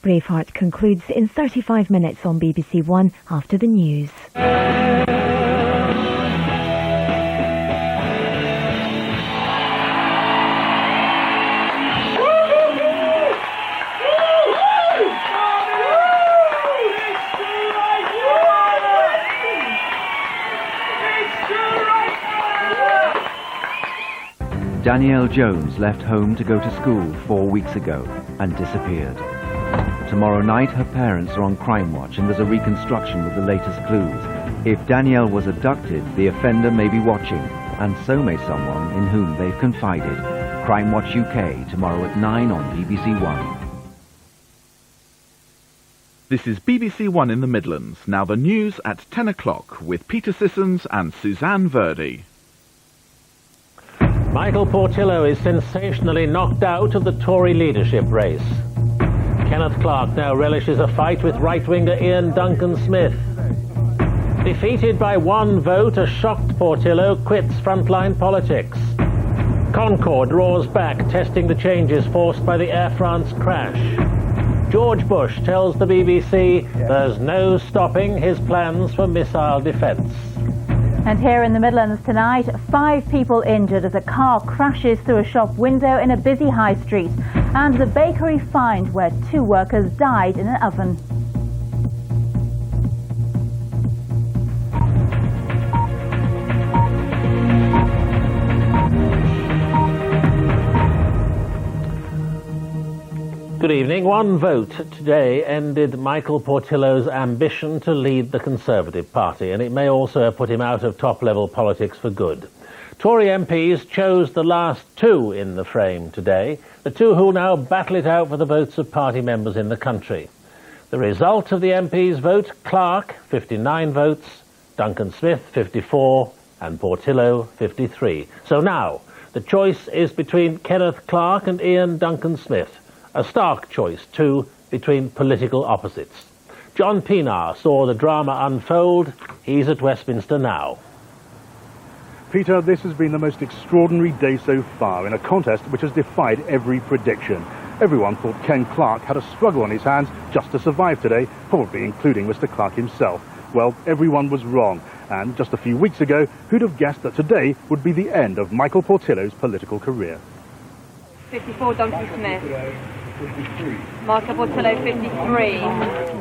Braveheart concludes in 35 minutes on BBC One after the news. Danielle Jones left home to go to school 4 weeks ago and disappeared. Tomorrow night her parents are on crime watch and there's a reconstruction with the latest clues. If Danielle was abducted, the offender may be watching, and so may someone in whom they've confided. Crime Watch UK tomorrow at 9 on BBC One. This is BBC One in the Midlands. Now the news at 10 o'clock with Peter Sissons and Suzanne Verdi. Michael Portillo is sensationally knocked out of the Tory leadership race. Kenneth Clarke now relishes a fight with right-winger Ian Duncan-Smith. Defeated by one vote, a shocked Portillo quits frontline politics. Concord draws back, testing the changes forced by the Air France crash. George Bush tells the BBC there's no stopping his plans for missile defence. And here in the Midlands tonight, 5 people injured as a car crashes through a shop window in a busy high street. And the bakery fined where 2 workers died in an oven. Good evening. One vote today ended Michael Portillo's ambition to lead the Conservative Party, and it may also have put him out of top-level politics for good. Tory MPs chose the last 2 in the frame today, the 2 who will now battle it out for the votes of party members in the country. The result of the MPs' vote: Clarke, 59 votes, Duncan-Smith, 54, and Portillo, 53. So now, the choice is between Kenneth Clarke and Ian Duncan-Smith. A stark choice, too, between political opposites. John Pienaar saw the drama unfold. He's at Westminster now. Peter, this has been the most extraordinary day so far in a contest which has defied every prediction. Everyone thought Ken Clarke had a struggle on his hands just to survive today, probably including Mr. Clarke himself. Well, everyone was wrong. And just a few weeks ago, who'd have guessed that today would be the end of Michael Portillo's political career? 54, Duncan-Smith. Michael Portillo, 53.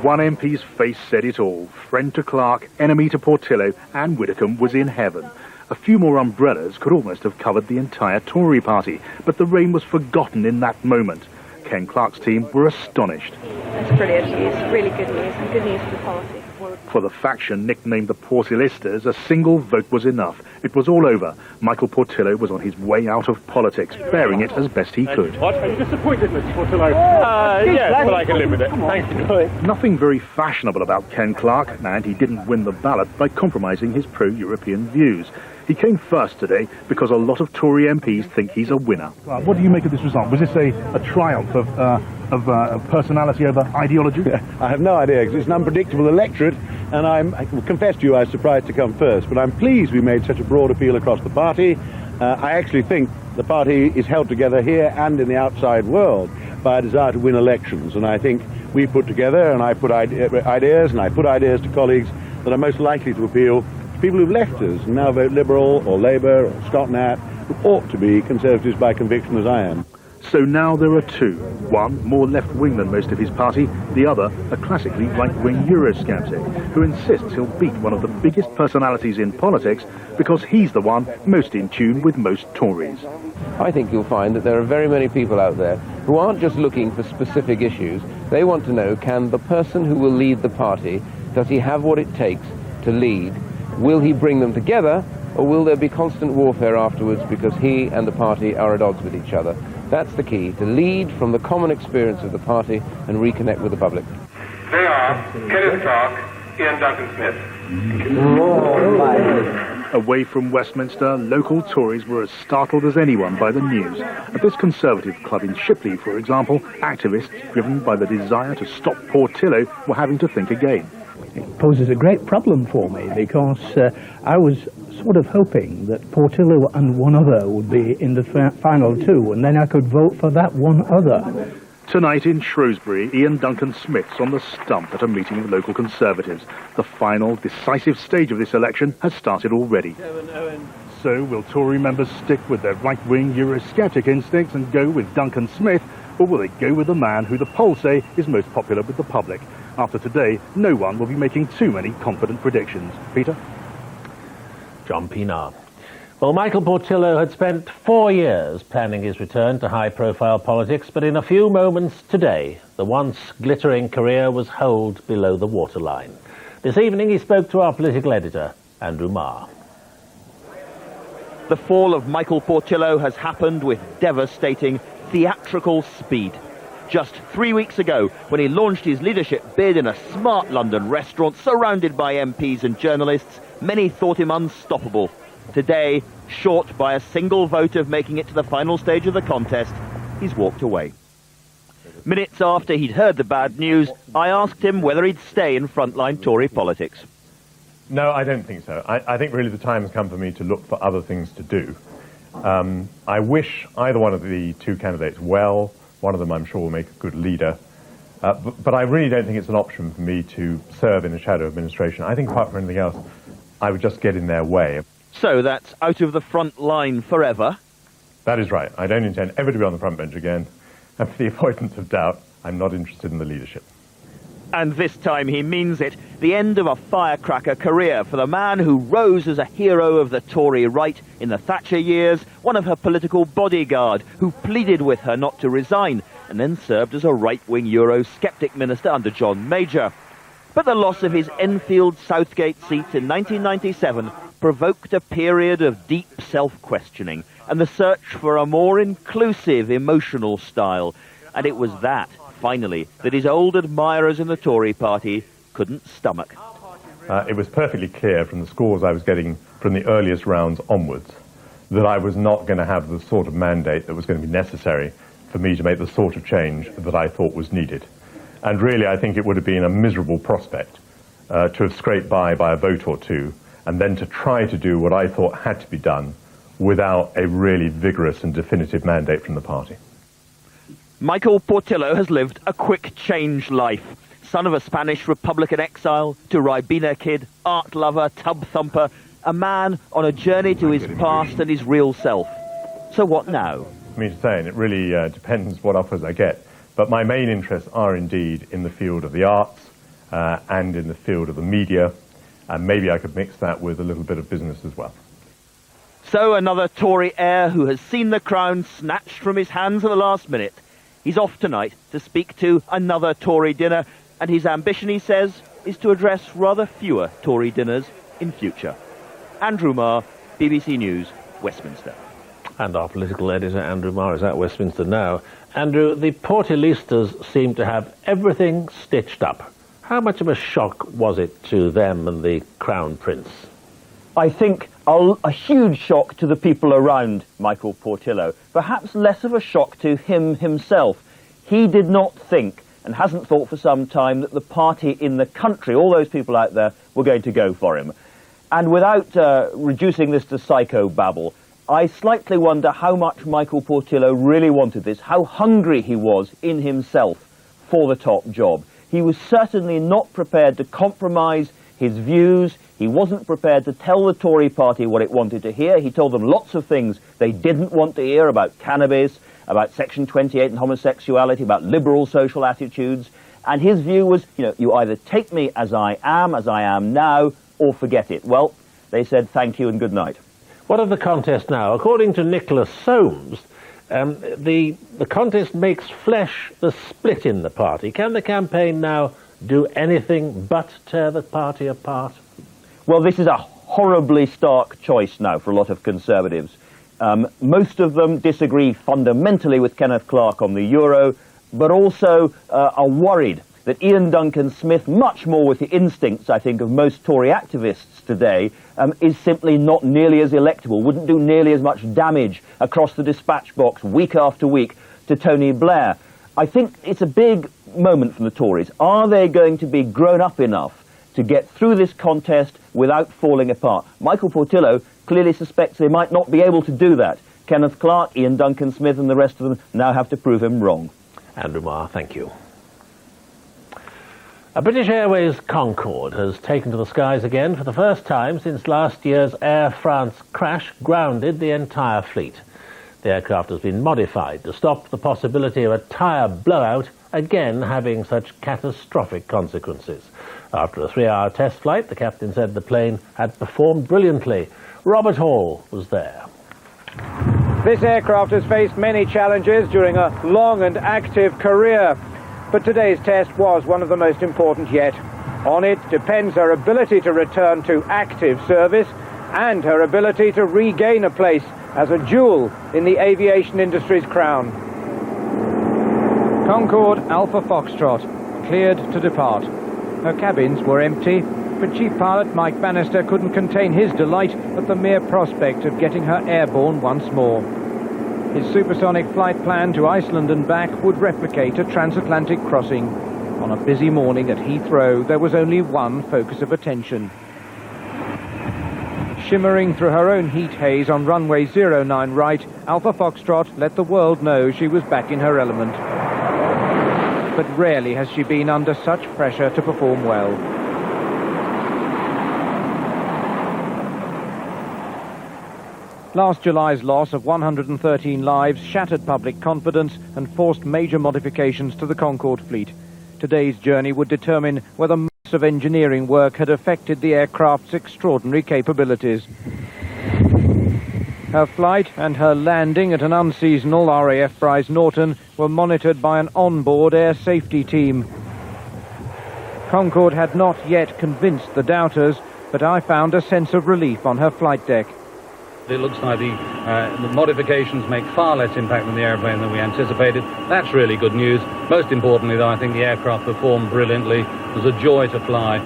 One MP's face said it all. Friend to Clarke, enemy to Portillo, and Widdicombe was in heaven. A few more umbrellas could almost have covered the entire Tory party, but the rain was forgotten in that moment. Ken Clarke's team were astonished. That's brilliant news, really good news, and good news for the party. For the faction nicknamed the Portillistas, a single vote was enough. It was all over. Michael Portillo was on his way out of politics, bearing it as best he could. What? Are you disappointed, Mr. Portillo? Yes, but I can live with it. Thank you. Nothing very fashionable about Ken Clarke, and he didn't win the ballot by compromising his pro-European views. He came first today because a lot of Tory MPs think he's a winner. What do you make of this result? Was this a triumph of personality over ideology? I have no idea, because it's an unpredictable electorate, and I confess to you I was surprised to come first, but I'm pleased we made such a broad appeal across the party. I actually think the party is held together here and in the outside world by a desire to win elections, and I think we put together, and I put ideas, and I put ideas to colleagues that are most likely to appeal to people who've left us and now vote Liberal or Labour or Scott Nat, who ought to be Conservatives by conviction as I am. So now there are 2. One, more left-wing than most of his party. The other, a classically right-wing Eurosceptic, who insists he'll beat one of the biggest personalities in politics because he's the one most in tune with most Tories. I think you'll find that there are very many people out there who aren't just looking for specific issues. They want to know, can the person who will lead the party, does he have what it takes to lead? Will he bring them together, or will there be constant warfare afterwards because he and the party are at odds with each other? That's the key, to lead from the common experience of the party and reconnect with the public. They are Kenneth Clarke, Ian Duncan-Smith. Away from Westminster, local Tories were as startled as anyone by the news. At this Conservative club in Shipley, for example, activists driven by the desire to stop Portillo were having to think again. It poses a great problem for me because I was sort of hoping that Portillo and one other would be in the final 2, and then I could vote for that one other. Tonight in Shrewsbury, Ian Duncan Smith's on the stump at a meeting of local Conservatives. The final, decisive stage of this election has started already. So will Tory members stick with their right-wing Eurosceptic instincts and go with Duncan Smith, or will they go with the man who the polls say is most popular with the public? After today, no one will be making too many confident predictions. Peter? John Pienaar. Well, Michael Portillo had spent 4 years planning his return to high-profile politics, but in a few moments today, the once glittering career was holed below the waterline. This evening, he spoke to our political editor, Andrew Marr. The fall of Michael Portillo has happened with devastating theatrical speed. Just 3 weeks ago, when he launched his leadership bid in a smart London restaurant surrounded by MPs and journalists, many thought him unstoppable. Today, short by a single vote of making it to the final stage of the contest, he's walked away. Minutes after he'd heard the bad news, I asked him whether he'd stay in frontline Tory politics. No, I don't think so. I think really the time has come for me to look for other things to do. I wish either one of the two candidates well. One of them, I'm sure, will make a good leader. But I really don't think it's an option for me to serve in a shadow administration. I think, apart from anything else, I would just get in their way. So that's out of the front line forever? That is right. I don't intend ever to be on the front bench again. And for the avoidance of doubt, I'm not interested in the leadership. And this time he means it. The end of a firecracker career for the man who rose as a hero of the Tory right in the Thatcher years, one of her political bodyguard, who pleaded with her not to resign, and then served as a right-wing Eurosceptic minister under John Major. But the loss of his Enfield Southgate seat in 1997 provoked a period of deep self-questioning and the search for a more inclusive, emotional style. And it was that, finally, that his old admirers in the Tory party couldn't stomach. It was perfectly clear from the scores I was getting from the earliest rounds onwards that I was not going to have the sort of mandate that was going to be necessary for me to make the sort of change that I thought was needed. And really, I think it would have been a miserable prospect to have scraped by a vote or two, and then to try to do what I thought had to be done without a really vigorous and definitive mandate from the party. Michael Portillo has lived a quick change life. Son of a Spanish Republican exile, to Ribena kid, art lover, tub thumper, a man on a journey to his past and his real self. So what now? I mean to say, and it really depends what offers I get, but my main interests are indeed in the field of the arts and in the field of the media, and maybe I could mix that with a little bit of business as well. So another Tory heir who has seen the crown snatched from his hands at the last minute. He's off tonight to speak to another Tory dinner, and his ambition, he says, is to address rather fewer Tory dinners in future. Andrew Marr, BBC News, Westminster. And our political editor, Andrew Marr, is at Westminster now. Andrew, the Portillistas seem to have everything stitched up. How much of a shock was it to them and the Crown Prince? I think a huge shock to the people around Michael Portillo. Perhaps less of a shock to him himself. He did not think, and hasn't thought for some time, that the party in the country, all those people out there, were going to go for him. And without reducing this to psychobabble, I slightly wonder how much Michael Portillo really wanted this, how hungry he was in himself for the top job. He was certainly not prepared to compromise his views. He wasn't prepared to tell the Tory party what it wanted to hear. He told them lots of things they didn't want to hear about cannabis, about Section 28 and homosexuality, about liberal social attitudes. And his view was, you either take me as I am now, or forget it. Well, they said thank you and good night. What of the contest now? According to Nicholas Soames, the contest makes flesh the split in the party. Can the campaign now do anything but tear the party apart? Well, this is a horribly stark choice now for a lot of Conservatives. Most of them disagree fundamentally with Kenneth Clarke on the euro, but also are worried that Ian Duncan Smith, much more with the instincts, I think, of most Tory activists today, is simply not nearly as electable, wouldn't do nearly as much damage across the dispatch box week after week to Tony Blair. I think it's a big moment from the Tories. Are they going to be grown up enough to get through this contest without falling apart? Michael Portillo clearly suspects they might not be able to do that. Kenneth Clarke, Ian Duncan Smith and the rest of them now have to prove him wrong. Andrew Marr, thank you. A British Airways Concorde has taken to the skies again for the first time since last year's Air France crash grounded the entire fleet. The aircraft has been modified to stop the possibility of a tyre blowout again having such catastrophic consequences. After a 3-hour test flight, the captain said the plane had performed brilliantly. Robert Hall was there. This aircraft has faced many challenges during a long and active career, but today's test was one of the most important yet. On it depends her ability to return to active service and her ability to regain a place as a jewel in the aviation industry's crown. Concorde Alpha Foxtrot, cleared to depart. Her cabins were empty, but Chief Pilot Mike Bannister couldn't contain his delight at the mere prospect of getting her airborne once more. His supersonic flight plan to Iceland and back would replicate a transatlantic crossing. On a busy morning at Heathrow, there was only one focus of attention. Shimmering through her own heat haze on runway 09 right, Alpha Foxtrot let the world know she was back in her element. But rarely has she been under such pressure to perform well. Last July's loss of 113 lives shattered public confidence and forced major modifications to the Concorde fleet. Today's journey would determine whether months of engineering work had affected the aircraft's extraordinary capabilities. Her flight and her landing at an unseasonal RAF Brize Norton were monitored by an onboard air safety team. Concorde had not yet convinced the doubters, but I found a sense of relief on her flight deck. It looks like the modifications make far less impact on the airplane than we anticipated. That's really good news. Most importantly, though, I think the aircraft performed brilliantly. It was a joy to fly.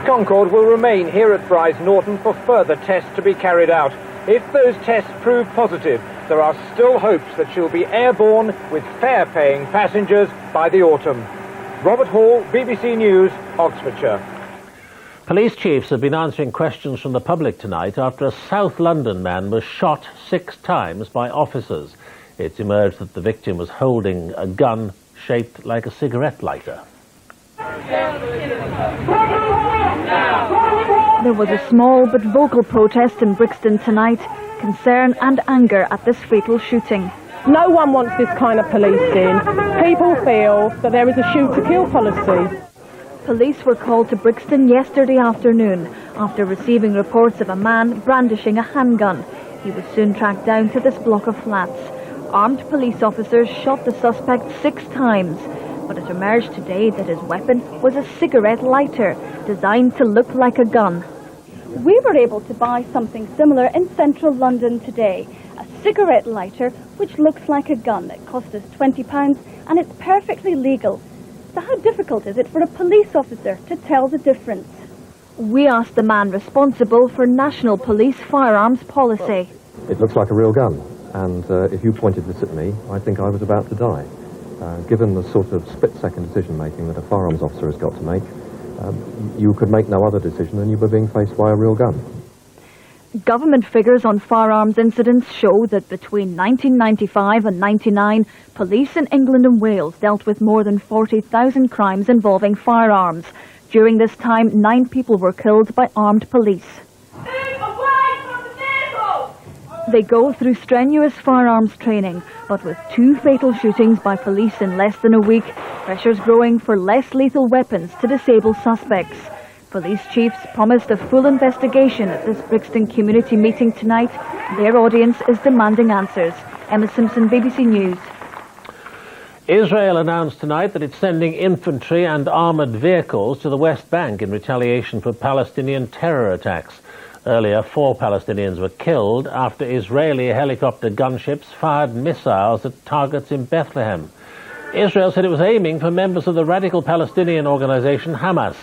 Concorde will remain here at Brize Norton for further tests to be carried out. If those tests prove positive, there are still hopes that she'll be airborne with fare-paying passengers by the autumn. Robert Hall, BBC News, Oxfordshire. Police chiefs have been answering questions from the public tonight after a South London man was shot 6 times by officers. It's emerged that the victim was holding a gun shaped like a cigarette lighter. There was a small but vocal protest in Brixton tonight, concern and anger at this fatal shooting. No one wants this kind of policing. People feel that there is a shoot-to-kill policy. Police were called to Brixton yesterday afternoon after receiving reports of a man brandishing a handgun. He was soon tracked down to this block of flats. Armed police officers shot the suspect 6 times, but it emerged today that his weapon was a cigarette lighter designed to look like a gun. We were able to buy something similar in central London today. A cigarette lighter which looks like a gun. It cost us £20 and it's perfectly legal. So how difficult is it for a police officer to tell the difference? We asked the man responsible for National Police firearms policy. It looks like a real gun, and if you pointed this at me, I think I was about to die. Given the sort of split-second decision-making that a firearms officer has got to make, you could make no other decision than you were being faced by a real gun. Government figures on firearms incidents show that between 1995 and 99, police in England and Wales dealt with more than 40,000 crimes involving firearms. During this time, 9 people were killed by armed police. They go through strenuous firearms training, but with 2 fatal shootings by police in less than a week, pressure's growing for less lethal weapons to disable suspects. Police chiefs promised a full investigation at this Brixton community meeting tonight. Their audience is demanding answers. Emma Simpson, BBC News. Israel announced tonight that it's sending infantry and armoured vehicles to the West Bank in retaliation for Palestinian terror attacks. Earlier, 4 Palestinians were killed after Israeli helicopter gunships fired missiles at targets in Bethlehem. Israel said it was aiming for members of the radical Palestinian organisation Hamas,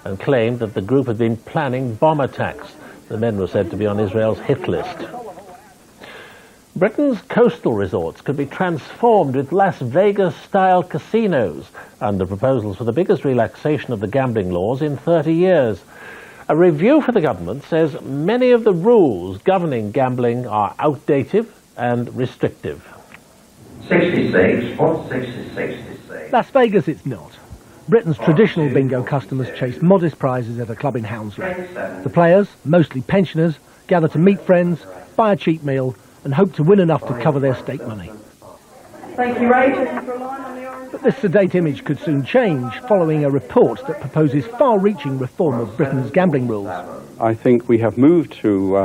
and claimed that the group had been planning bomb attacks. The men were said to be on Israel's hit list. Britain's coastal resorts could be transformed with Las Vegas-style casinos under proposals for the biggest relaxation of the gambling laws in 30 years. A review for the government says many of the rules governing gambling are outdated and restrictive. 66. What's 66 to say? Las Vegas it's not. Britain's traditional bingo customers chase modest prizes at a club in Hounslow. The players, mostly pensioners, gather to meet friends, buy a cheap meal and hope to win enough to cover their stake money. Thank you, Ray. For a line on the orange. But this sedate image could soon change following a report that proposes far-reaching reform of Britain's gambling rules. I think we have moved to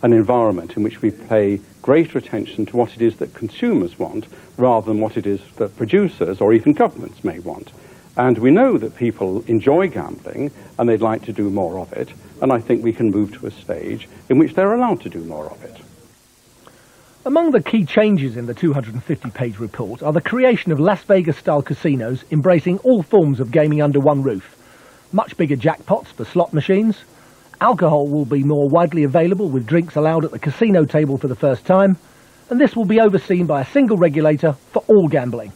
an environment in which we pay greater attention to what it is that consumers want rather than what it is that producers or even governments may want. And we know that people enjoy gambling and they'd like to do more of it, and I think we can move to a stage in which they're allowed to do more of it. Among the key changes in the 250-page report are the creation of Las Vegas-style casinos embracing all forms of gaming under one roof, much bigger jackpots for slot machines, alcohol will be more widely available with drinks allowed at the casino table for the first time, and this will be overseen by a single regulator for all gambling.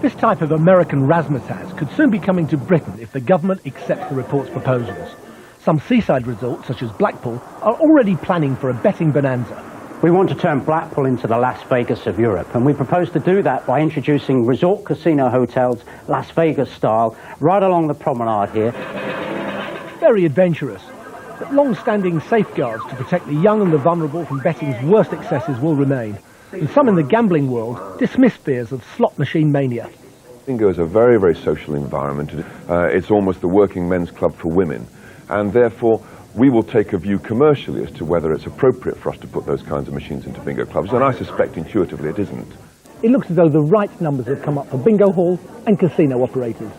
This type of American razzmatazz could soon be coming to Britain if the government accepts the report's proposals. Some seaside resorts, such as Blackpool, are already planning for a betting bonanza. We want to turn Blackpool into the Las Vegas of Europe, and we propose to do that by introducing resort casino hotels, Las Vegas style, right along the promenade here. Very adventurous, but long-standing safeguards to protect the young and the vulnerable from betting's worst excesses will remain. And some in the gambling world dismiss fears of slot machine mania. Bingo is a very, very social environment. It's almost the working men's club for women. And therefore, we will take a view commercially as to whether it's appropriate for us to put those kinds of machines into bingo clubs. And I suspect intuitively it isn't. It looks as though the right numbers have come up for bingo hall and casino operators.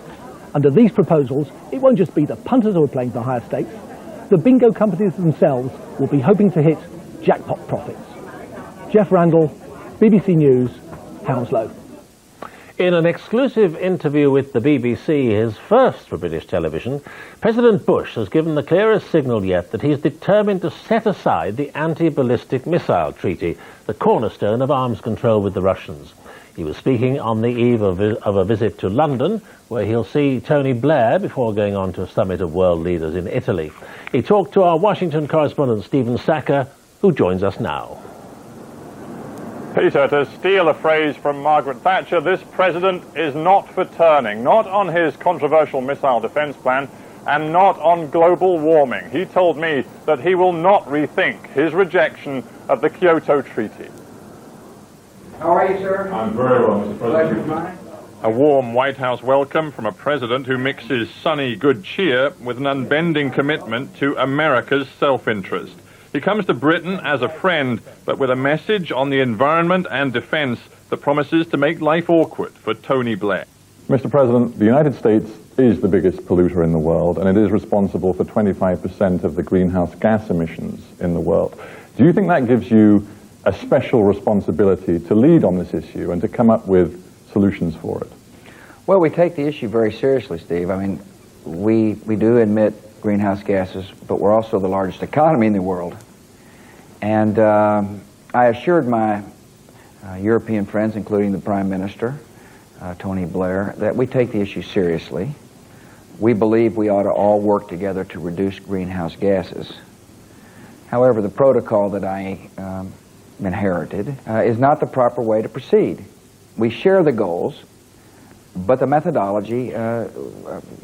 Under these proposals, it won't just be the punters who are playing for higher stakes. The bingo companies themselves will be hoping to hit jackpot profits. Jeff Randall, BBC News, Hounslow. In an exclusive interview with the BBC, his first for British television, President Bush has given the clearest signal yet that he is determined to set aside the anti-ballistic missile treaty, the cornerstone of arms control with the Russians. He was speaking on the eve of a visit to London, where he'll see Tony Blair before going on to a summit of world leaders in Italy. He talked to our Washington correspondent Stephen Sacker, who joins us now. Peter, to steal a phrase from Margaret Thatcher, this president is not for turning, not on his controversial missile defense plan and not on global warming. He told me that he will not rethink his rejection of the Kyoto Treaty. How are you, sir? I'm very well, Mr. President. Pleasure. A warm White House welcome from a president who mixes sunny good cheer with an unbending commitment to America's self-interest. He comes to Britain as a friend, but with a message on the environment and defense that promises to make life awkward for Tony Blair. Mr. President, the United States is the biggest polluter in the world, and it is responsible for 25% of the greenhouse gas emissions in the world. Do you think that gives you a special responsibility to lead on this issue and to come up with solutions for it? Well, we take the issue very seriously, Steve. I mean, we do emit greenhouse gases, but we're also the largest economy in the world. And I assured my European friends, including the Prime Minister, Tony Blair, that we take the issue seriously. We believe we ought to all work together to reduce greenhouse gases. However, the protocol that I inherited is not the proper way to proceed. We share the goals, but the methodology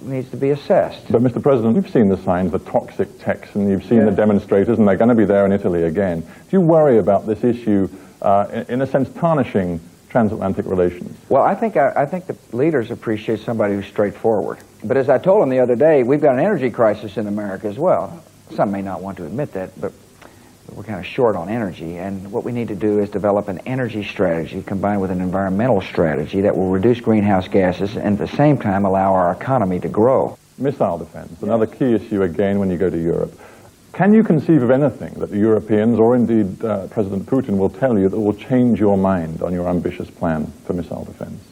needs to be assessed. But, Mr. President, you've seen the signs, the toxic texts, and you've seen the demonstrators, and they're going to be there in Italy again. Do you worry about this issue, in a sense, tarnishing transatlantic relations? Well, I think the leaders appreciate somebody who's straightforward. But as I told them the other day, we've got an energy crisis in America as well. Some may not want to admit that, but we're kind of short on energy, and what we need to do is develop an energy strategy combined with an environmental strategy that will reduce greenhouse gases and at the same time allow our economy to grow. Missile defense, another key issue again when you go to Europe. Can you conceive of anything that the Europeans, or indeed President Putin, will tell you that will change your mind on your ambitious plan for missile defense?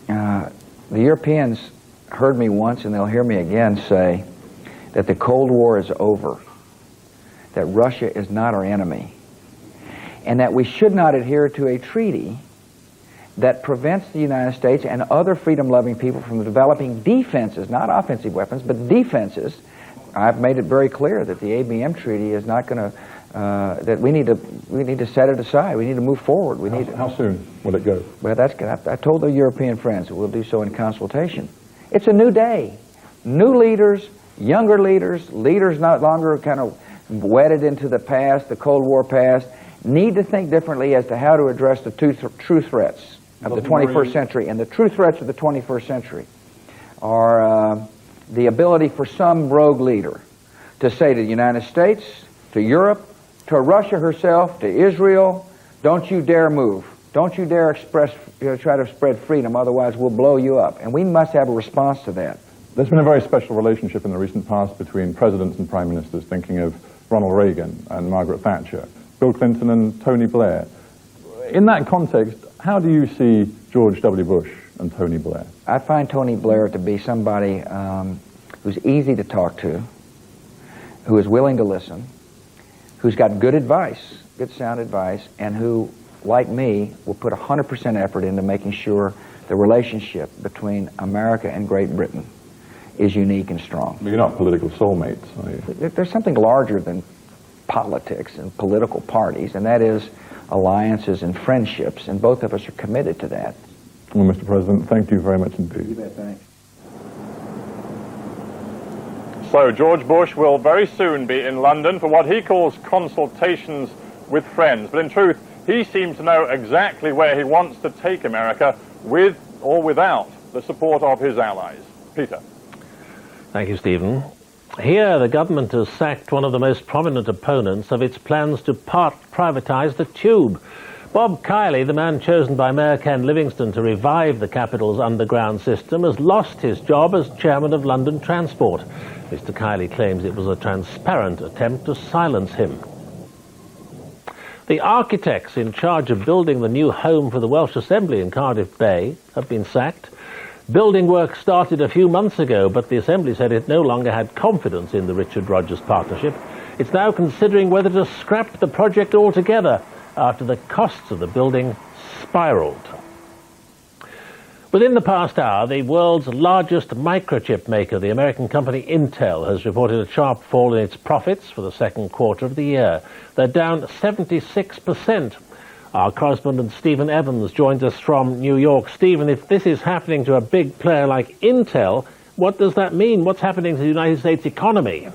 The Europeans heard me once, and they'll hear me again say that the Cold War is over, that Russia is not our enemy, and that we should not adhere to a treaty that prevents the United States and other freedom-loving people from developing defenses, not offensive weapons, but defenses. I've made it very clear that the ABM treaty is not going to that we need to set it aside. We need to move forward. How soon will it go? Well, I told the European friends that we'll do so in consultation. It's a new day. New leaders, younger leaders, leaders not longer kind of wedded into the past, the Cold War past, need to think differently as to how to address the true threats of the 21st century. And the true threats of the 21st century are the ability for some rogue leader to say to the United States, to Europe, to Russia herself, to Israel, don't you dare move. Don't you dare try to spread freedom, otherwise we'll blow you up. And we must have a response to that. There's been a very special relationship in the recent past between presidents and prime ministers, thinking of Ronald Reagan and Margaret Thatcher, Bill Clinton and Tony Blair. In that context, how do you see George W. Bush and Tony Blair? I find Tony Blair to be somebody who's easy to talk to, who is willing to listen, who's got good advice, good sound advice, and who, like me, will put 100% effort into making sure the relationship between America and Great Britain is unique and strong. You're not political soulmates, are you? There's something larger than politics and political parties, and that is alliances and friendships, and both of us are committed to that. Well, Mr. President, thank you very much indeed. You bet, thanks. So George Bush will very soon be in London for what he calls consultations with friends. But in truth, he seems to know exactly where he wants to take America, with or without the support of his allies. Peter. Thank you, Stephen. Here, the government has sacked one of the most prominent opponents of its plans to privatise the tube. Bob Kiley, the man chosen by Mayor Ken Livingstone to revive the capital's underground system, has lost his job as chairman of London Transport. Mr. Kiley claims it was a transparent attempt to silence him. The architects in charge of building the new home for the Welsh Assembly in Cardiff Bay have been sacked. Building work started a few months ago, but the Assembly said it no longer had confidence in the Richard Rogers partnership. It's now considering whether to scrap the project altogether after the costs of the building spiraled. Within the past hour, the world's largest microchip maker, the American company Intel, has reported a sharp fall in its profits for the second quarter of the year. They're down 76%. Our correspondent Stephen Evans joins us from New York. Stephen, if this is happening to a big player like Intel, what does that mean? What's happening to the United States economy?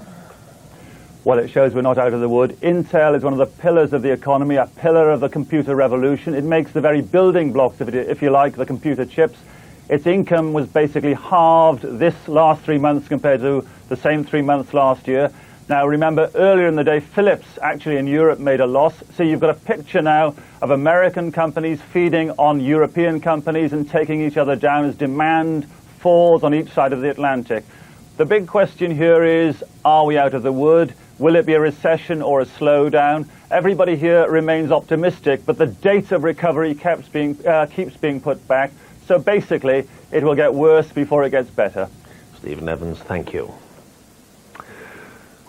Well, it shows we're not out of the wood. Intel is one of the pillars of the economy, a pillar of the computer revolution. It makes the very building blocks of it, if you like, the computer chips. Its income was basically halved this last 3 months compared to the same 3 months last year. Now, remember, earlier in the day, Philips actually in Europe made a loss. So you've got a picture now of American companies feeding on European companies and taking each other down as demand falls on each side of the Atlantic. The big question here is, are we out of the wood? Will it be a recession or a slowdown? Everybody here remains optimistic, but the date of recovery keeps being put back. So basically, it will get worse before it gets better. Stephen Evans, thank you.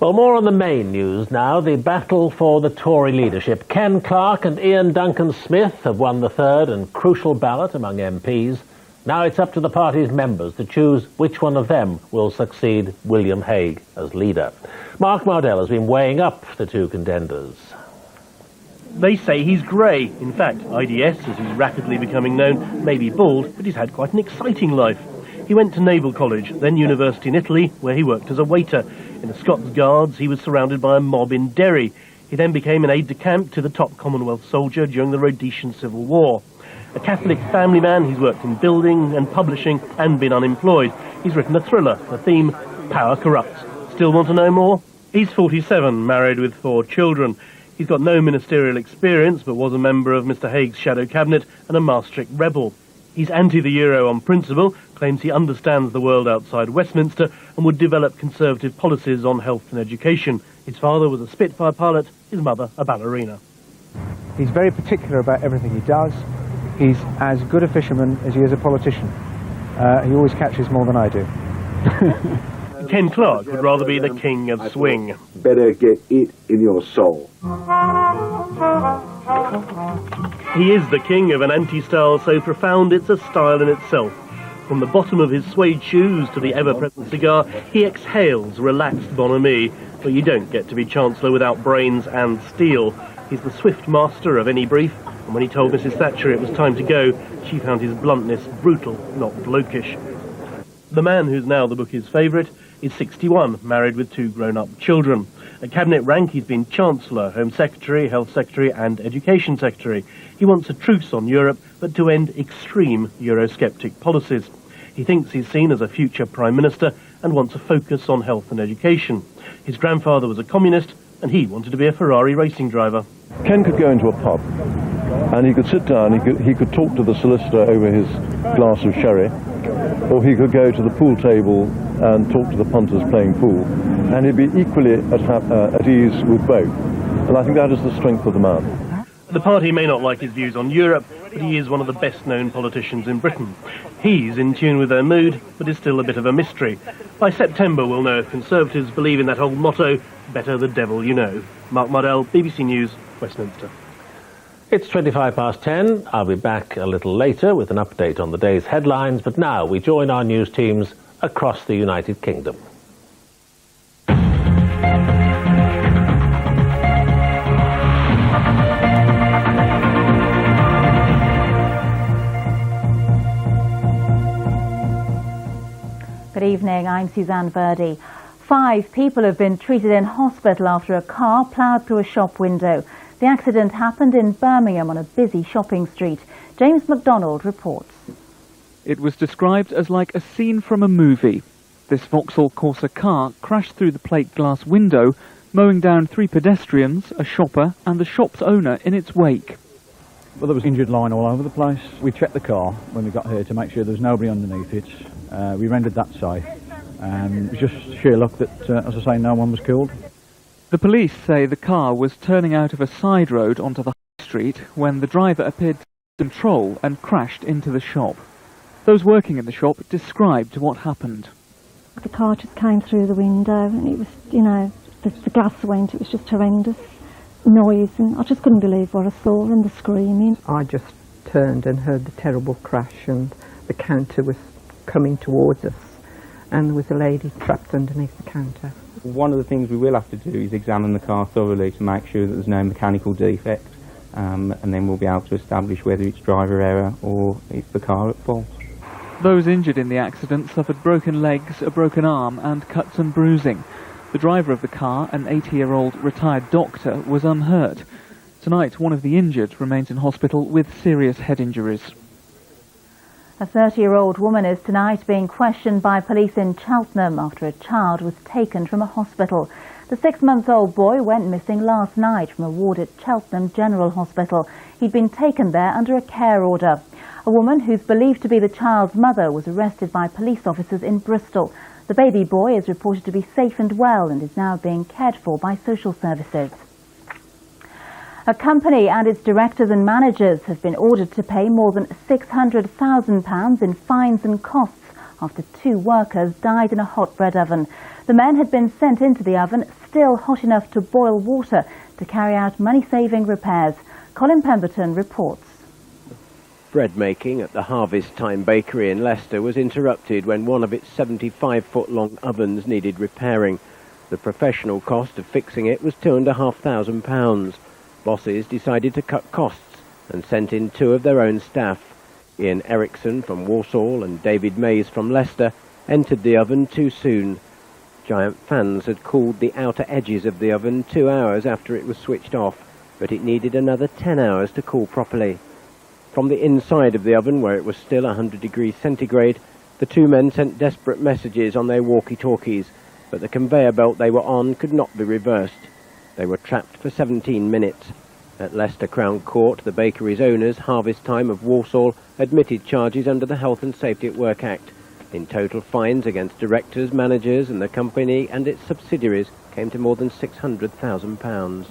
Well, more on the main news now. The battle for the Tory leadership. Ken Clarke and Ian Duncan Smith have won the third and crucial ballot among MPs. Now it's up to the party's members to choose which one of them will succeed William Hague as leader. Mark Mardell has been weighing up the two contenders. They say he's grey. In fact, IDS, as he's rapidly becoming known, may be bald, but he's had quite an exciting life. He went to Naval College, then university in Italy, where he worked as a waiter. In the Scots Guards, he was surrounded by a mob in Derry. He then became an aide-de-camp to the top Commonwealth soldier during the Rhodesian Civil War. A Catholic family man, he's worked in building and publishing and been unemployed. He's written a thriller, the theme, Power Corrupts. Still want to know more? He's 47, married with 4 children. He's got no ministerial experience, but was a member of Mr. Hague's shadow cabinet and a Maastricht rebel. He's anti the euro on principle, claims he understands the world outside Westminster and would develop conservative policies on health and education. His father was a Spitfire pilot, his mother a ballerina. He's very particular about everything he does. He's as good a fisherman as he is a politician. He always catches more than I do. Ken Clarke would rather be the king of swing. Better get it in your soul. He is the king of an anti-style so profound it's a style in itself. From the bottom of his suede shoes to the ever-present cigar, he exhales relaxed bonhomie. But you don't get to be Chancellor without brains and steel. He's the swift master of any brief, and when he told Mrs. Thatcher it was time to go, she found his bluntness brutal, not blokish. The man who's now the bookie's favourite is 61, married with 2 grown-up children. At cabinet rank, he's been Chancellor, Home Secretary, Health Secretary and Education Secretary. He wants a truce on Europe, but to end extreme Eurosceptic policies. He thinks he's seen as a future Prime Minister and wants a focus on health and education. His grandfather was a communist, and he wanted to be a Ferrari racing driver. Ken could go into a pub, and he could sit down, he could talk to the solicitor over his glass of sherry, or he could go to the pool table and talk to the punters playing pool, and he'd be equally at ease with both. And I think that is the strength of the man. The party may not like his views on Europe, but he is one of the best-known politicians in Britain. He's in tune with their mood, but is still a bit of a mystery. By September, we'll know if Conservatives believe in that old motto, better the devil you know. Mark Mardell, BBC News, Westminster. It's 10:25. I'll be back a little later with an update on the day's headlines, but now we join our news teams across the United Kingdom. Good evening, I'm Suzanne Verdi. 5 people have been treated in hospital after a car ploughed through a shop window. The accident happened in Birmingham on a busy shopping street. James MacDonald reports. It was described as like a scene from a movie. This Vauxhall Corsa car crashed through the plate glass window, mowing down 3 pedestrians, a shopper and the shop's owner in its wake. Well, there was injured line all over the place. We checked the car when we got here to make sure there was nobody underneath it. We rendered that safe. And it was just sheer luck that, as I say, no one was killed. The police say the car was turning out of a side road onto the high street when the driver appeared to lose control and crashed into the shop. Those working in the shop described what happened. The car just came through the window and it was, you know, the glass went, it was just horrendous noise, and I just couldn't believe what I saw and the screaming. I just turned and heard the terrible crash, and the counter was coming towards us, and there was a lady trapped underneath the counter. One of the things we will have to do is examine the car thoroughly to make sure that there's no mechanical defect, and then we'll be able to establish whether it's driver error or it's the car at fault. Those injured in the accident suffered broken legs, a broken arm and cuts and bruising. The driver of the car, an 80-year-old retired doctor, was unhurt. Tonight, one of the injured remains in hospital with serious head injuries. A 30-year-old woman is tonight being questioned by police in Cheltenham after a child was taken from a hospital. The 6-month-old boy went missing last night from a ward at Cheltenham General Hospital. He'd been taken there under a care order. A woman who's believed to be the child's mother was arrested by police officers in Bristol. The baby boy is reported to be safe and well and is now being cared for by social services. A company and its directors and managers have been ordered to pay more than £600,000 in fines and costs after 2 workers died in a hot bread oven. The men had been sent into the oven still hot enough to boil water to carry out money-saving repairs. Colin Pemberton reports. Bread making at the Harvest Time Bakery in Leicester was interrupted when one of its 75-foot-long ovens needed repairing. The professional cost of fixing it was £2,500. Bosses decided to cut costs and sent in 2 of their own staff. Ian Erickson from Walsall and David Mays from Leicester entered the oven too soon. Giant fans had cooled the outer edges of the oven 2 hours after it was switched off, but it needed another 10 hours to cool properly. From the inside of the oven, where it was still 100 degrees centigrade, the 2 men sent desperate messages on their walkie-talkies, but the conveyor belt they were on could not be reversed. They were trapped for 17 minutes. At Leicester Crown Court, the bakery's owners, Harvest Time of Walsall, admitted charges under the Health and Safety at Work Act. In total, fines against directors, managers and the company and its subsidiaries came to more than £600,000.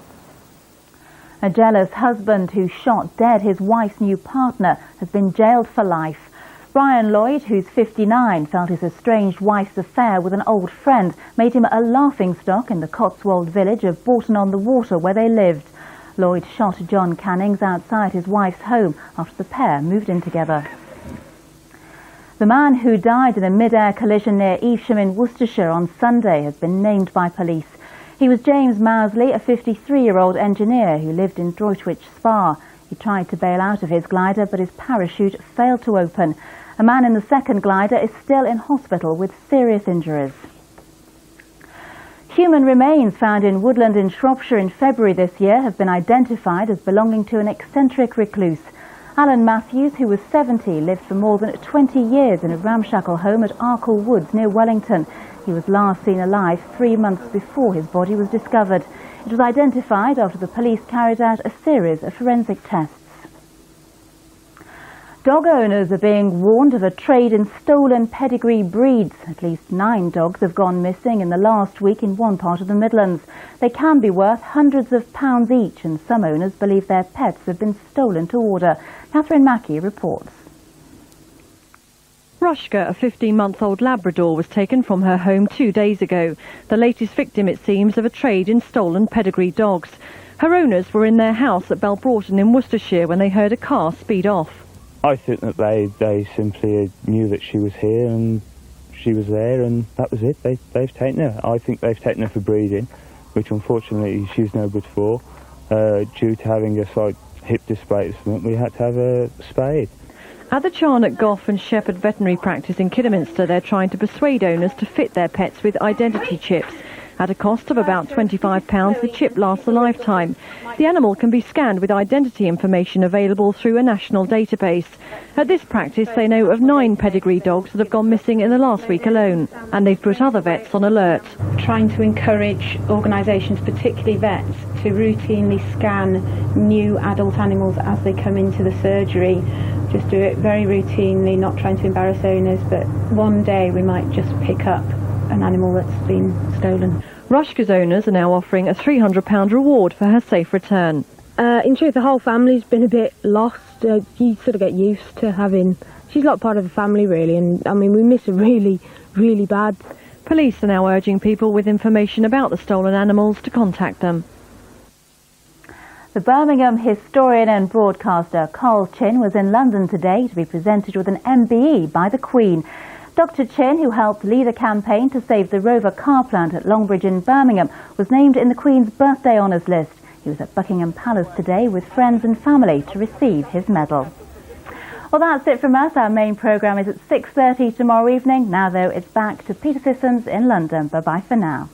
A jealous husband who shot dead his wife's new partner has been jailed for life. Brian Lloyd, who's 59, felt his estranged wife's affair with an old friend made him a laughingstock in the Cotswold village of Bourton-on-the-Water where they lived. Lloyd shot John Cannings outside his wife's home after the pair moved in together. The man who died in a mid-air collision near Evesham in Worcestershire on Sunday has been named by police. He was James Mousley, a 53-year-old engineer who lived in Droitwich Spa. He tried to bail out of his glider, but his parachute failed to open. A man in the second glider is still in hospital with serious injuries. Human remains found in Woodland in Shropshire in February this year have been identified as belonging to an eccentric recluse. Alan Matthews, who was 70, lived for more than 20 years in a ramshackle home at Arkle Woods near Wellington. He was last seen alive 3 months before his body was discovered. It was identified after the police carried out a series of forensic tests. Dog owners are being warned of a trade in stolen pedigree breeds. At least 9 dogs have gone missing in the last week in one part of the Midlands. They can be worth hundreds of pounds each, and some owners believe their pets have been stolen to order. Catherine Mackey reports. Rushka, a 15-month-old Labrador, was taken from her home 2 days ago. The latest victim, it seems, of a trade in stolen pedigree dogs. Her owners were in their house at Belbroughton in Worcestershire when they heard a car speed off. I think that they simply knew that she was here and she was there, and that was it. They've taken her. I think they've taken her for breeding, which unfortunately she's no good for. Due to having a slight hip displacement, we had to have a spade. At the Charnock Goff and Shepherd veterinary practice in Kidderminster, they're trying to persuade owners to fit their pets with identity chips. At a cost of about £25, the chip lasts a lifetime. The animal can be scanned with identity information available through a national database. At this practice, they know of 9 pedigree dogs that have gone missing in the last week alone, and they've put other vets on alert. Trying to encourage organisations, particularly vets, to routinely scan new adult animals as they come into the surgery. Just do it very routinely, not trying to embarrass owners, but one day we might just pick up an animal that's been stolen. Rushka's owners are now offering a £300 reward for her safe return. In truth, the whole family's been a bit lost. You sort of get used to having... She's not part of the family, really, and I mean, we miss her really, really bad. Police are now urging people with information about the stolen animals to contact them. The Birmingham historian and broadcaster Carl Chin was in London today to be presented with an MBE by the Queen. Dr Chin, who helped lead a campaign to save the Rover car plant at Longbridge in Birmingham, was named in the Queen's birthday honours list. He was at Buckingham Palace today with friends and family to receive his medal. Well, that's it from us. Our main programme is at 6:30 tomorrow evening. Now, though, it's back to Peter Sissons in London. Bye-bye for now.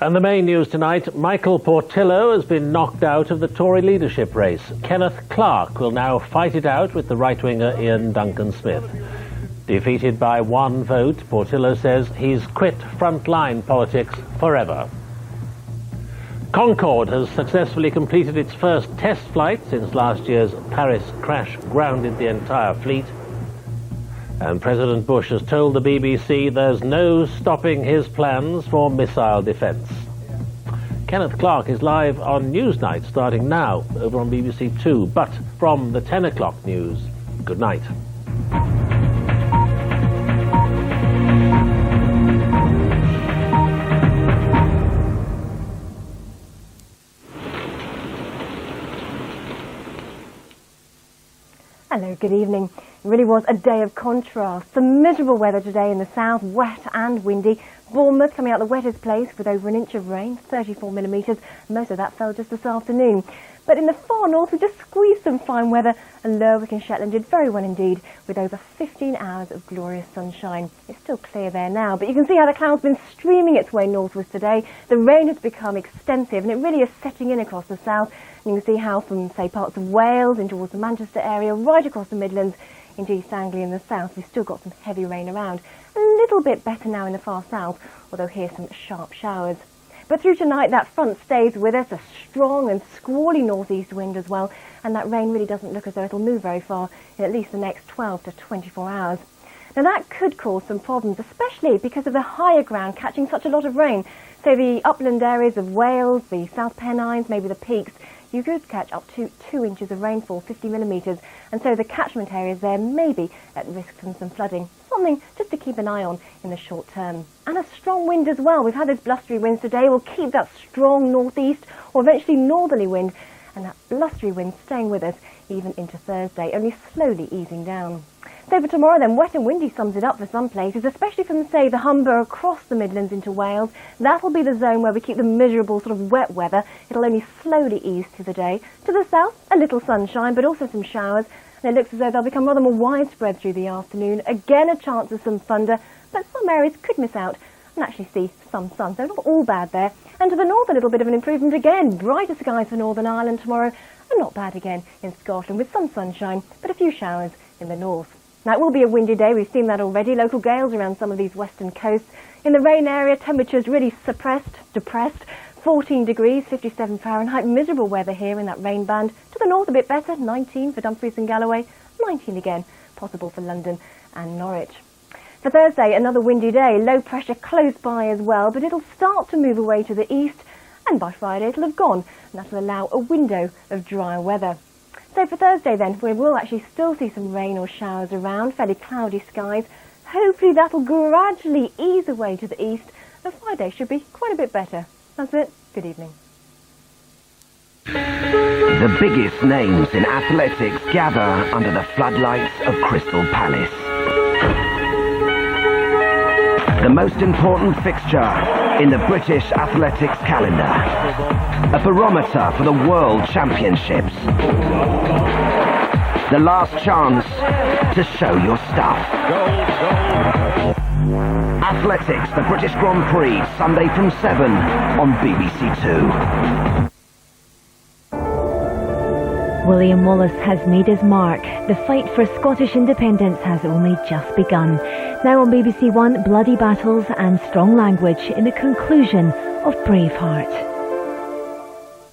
And the main news tonight, Michael Portillo has been knocked out of the Tory leadership race. Kenneth Clarke will now fight it out with the right-winger Ian Duncan-Smith. Defeated by 1 vote, Portillo says he's quit frontline politics forever. Concorde has successfully completed its first test flight since last year's Paris crash grounded the entire fleet. And President Bush has told the BBC there's no stopping his plans for missile defence. Kenneth Clarke is live on Newsnight starting now over on BBC Two, but from the 10 o'clock news, good night. Hello, good evening. It really was a day of contrast. Some miserable weather today in the south, wet and windy. Bournemouth coming out the wettest place with over an inch of rain, 34 millimetres. Most of that fell just this afternoon. But in the far north, we just squeezed some fine weather, and Lerwick and Shetland did very well indeed, with over 15 hours of glorious sunshine. It's still clear there now, but you can see how the cloud's been streaming its way northwards today. The rain has become extensive, and it really is setting in across the south. You can see how from, say, parts of Wales in towards the Manchester area, right across the Midlands, into East Anglia in the south, we've still got some heavy rain around. A little bit better now in the far south, although here's some sharp showers. But through tonight, that front stays with us, a strong and squally northeast wind as well, and that rain really doesn't look as though it'll move very far in at least the next 12 to 24 hours. Now that could cause some problems, especially because of the higher ground catching such a lot of rain. So the upland areas of Wales, the South Pennines, maybe the Peaks, you could catch up to 2 inches of rainfall, 50 millimetres, and so the catchment areas there may be at risk from some flooding. Something just to keep an eye on in the short term. And a strong wind as well. We've had those blustery winds today. We'll keep that strong northeast or eventually northerly wind, and that blustery wind staying with us even into Thursday, only slowly easing down. So for tomorrow then, wet and windy sums it up for some places, especially from, say, the Humber across the Midlands into Wales. That'll be the zone where we keep the miserable sort of wet weather. It'll only slowly ease through the day. To the south, a little sunshine, but also some showers. And it looks as though they'll become rather more widespread through the afternoon. Again, a chance of some thunder, but some areas could miss out and actually see some sun, so not all bad there. And to the north, a little bit of an improvement again. Brighter skies for Northern Ireland tomorrow, and not bad again in Scotland with some sunshine, but a few showers in the north. Now, it will be a windy day. We've seen that already. Local gales around some of these western coasts. In the rain area, temperatures really depressed. 14 degrees, 57 Fahrenheit. Miserable weather here in that rain band. To the north, a bit better. 19 for Dumfries and Galloway. 19 again, possible for London and Norwich. For Thursday, another windy day. Low pressure close by as well, but it'll start to move away to the east. And by Friday, it'll have gone. And that'll allow a window of drier weather. So for Thursday then, we will actually still see some rain or showers around, fairly cloudy skies. Hopefully that'll gradually ease away to the east, and Friday should be quite a bit better. That's it. Good evening. The biggest names in athletics gather under the floodlights of Crystal Palace. The most important fixture in the British athletics calendar. A barometer for the World Championships. The last chance to show your stuff. Athletics, the British Grand Prix, Sunday from 7 on BBC Two. William Wallace has made his mark. The fight for Scottish independence has only just begun. Now on BBC One, bloody battles and strong language in the conclusion of Braveheart.